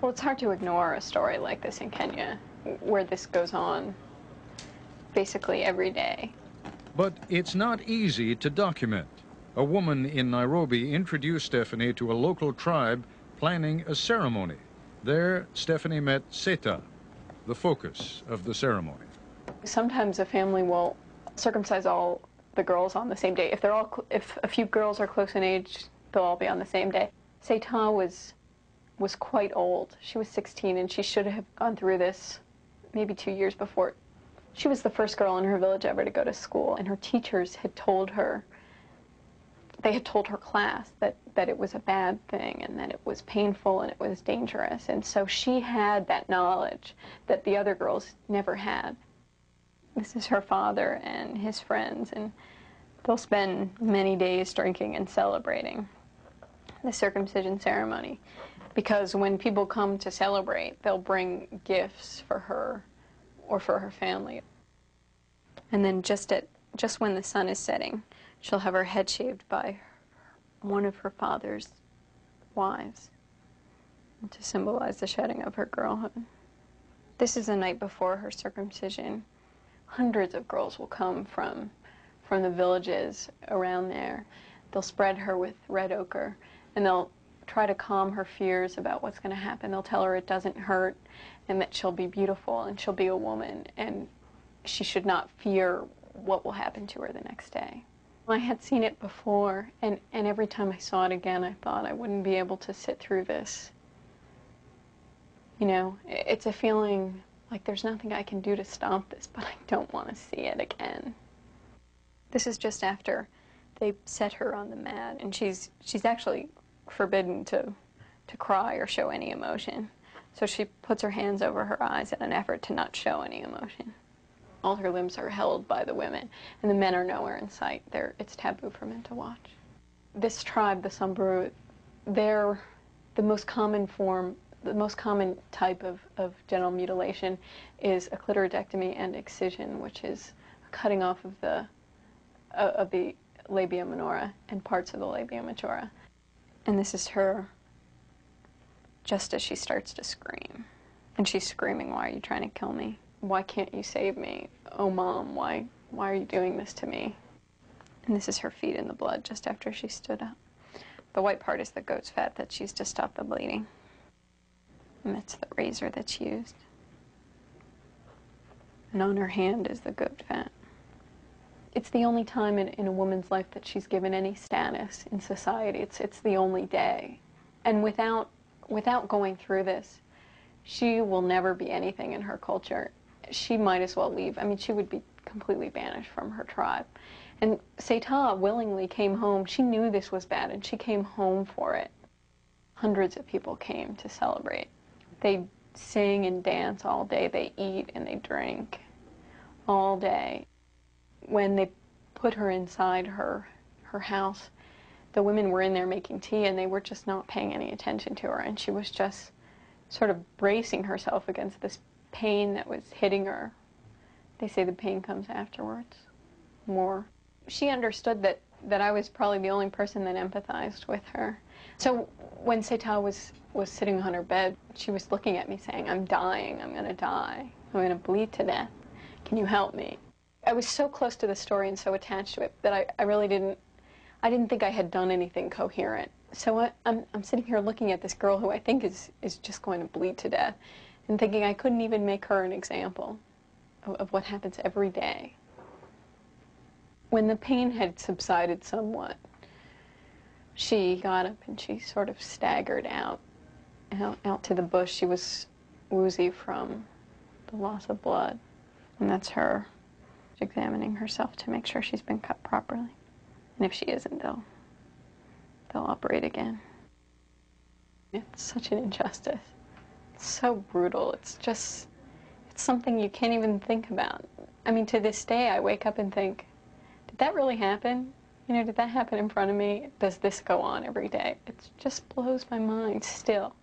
Well, it's hard to ignore a story like this in Kenya, where this goes on basically every day. But it's not easy to document. A woman in Nairobi introduced Stephanie to a local tribe planning a ceremony. There, Stephanie met Seta, the focus of the ceremony. Sometimes a family will circumcise all the girls on the same day. If a few girls are close in age, they'll all be on the same day. Seta was quite old. She was 16, and she should have gone through this maybe 2 years before. She was the first girl in her village ever to go to school, and her teachers had told her, they had told her class that it was a bad thing and that it was painful and it was dangerous. And so she had that knowledge that the other girls never had. This is her father and his friends, and they'll spend many days drinking and celebrating the circumcision ceremony. Because when people come to celebrate, they'll bring gifts for her or for her family. And then just when the sun is setting, she'll have her head shaved by one of her father's wives to symbolize the shedding of her girlhood. This is the night before her circumcision. Hundreds of girls will come from the villages around there. They'll spread her with red ochre, and they'll try to calm her fears about what's going to happen. They'll tell her it doesn't hurt and that she'll be beautiful and she'll be a woman and she should not fear what will happen to her the next day. I had seen it before, and every time I saw it again, I thought I wouldn't be able to sit through this. You know, it's a feeling like there's nothing I can do to stop this, but I don't want to see it again. This is just after they set her on the mat, and she's actually forbidden to cry or show any emotion. So she puts her hands over her eyes in an effort to not show any emotion. All her limbs are held by the women, and the men are nowhere in sight. It's taboo for men to watch. This tribe, the Samburu, they're the most common type of genital mutilation is a clitoridectomy and excision, which is a cutting off of the labia minora and parts of the labia majora. And this is her just as she starts to scream. And she's screaming, "Why are you trying to kill me? Why can't you save me? Oh, Mom, why are you doing this to me?" And this is her feet in the blood just after she stood up. The white part is the goat's fat that's used to stop the bleeding. And that's the razor that's used. And on her hand is the goat fat. It's the only time in a woman's life that she's given any status in society. It's the only day. And without going through this, she will never be anything in her culture. She might as well leave. I mean, she would be completely banished from her tribe. And Seta willingly came home. She knew this was bad, and she came home for it. Hundreds of people came to celebrate. They sing and dance all day. They eat and they drink all day. When they put her inside her house, the women were in there making tea, and they were just not paying any attention to her, and she was just sort of bracing herself against this pain that was hitting her. They say the pain comes afterwards, more. She understood that I was probably the only person that empathized with her. So when Seta was sitting on her bed, she was looking at me saying, "I'm dying, I'm going to die, I'm going to bleed to death. Can you help me?" I was so close to the story and so attached to it that I really didn't think I had done anything coherent. So I'm sitting here looking at this girl who I think is just going to bleed to death and thinking I couldn't even make her an example of what happens every day. When the pain had subsided somewhat, she got up and she sort of staggered out to the bush. She was woozy from the loss of blood, and that's her examining herself to make sure she's been cut properly. And if she isn't, they'll operate again. It's such an injustice. It's so brutal. It's something you can't even think about. I mean, to this day, I wake up and think, did that really happen? You know, did that happen in front of me? Does this go on every day? It just blows my mind still.